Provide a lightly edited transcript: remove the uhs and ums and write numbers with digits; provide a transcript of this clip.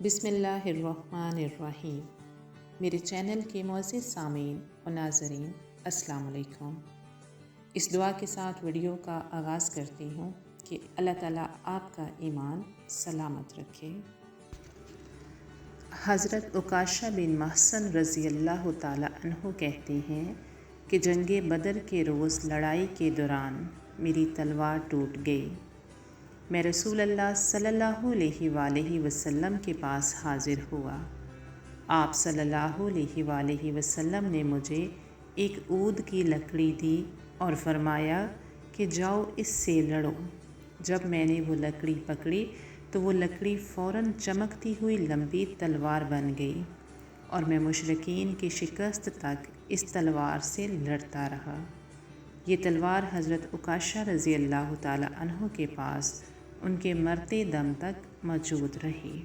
بسم اللہ الرحمن الرحیم۔ میرے چینل کے معزز سامعین و ناظرین السلام علیکم۔ اس دعا کے ساتھ ویڈیو کا آغاز کرتی ہوں کہ اللہ تعالیٰ آپ کا ایمان سلامت رکھے۔ حضرت عکاشہ بن محصن رضی اللہ تعالیٰ عنہ کہتے ہیں کہ جنگ بدر کے روز لڑائی کے دوران میری تلوار ٹوٹ گئی۔ میں رسول اللہ صلی اللہ علیہ وآلہ وسلم کے پاس حاضر ہوا۔ آپ صلی اللہ علیہ وآلہ وسلم نے مجھے ایک عود کی لکڑی دی اور فرمایا کہ جاؤ اس سے لڑو۔ جب میں نے وہ لکڑی پکڑی تو وہ لکڑی فوراً چمکتی ہوئی لمبی تلوار بن گئی اور میں مشرکین کی شکست تک اس تلوار سے لڑتا رہا۔ یہ تلوار حضرت عکاشہ رضی اللہ تعالیٰ عنہ کے پاس ان کے مرتے دم تک موجود رہی۔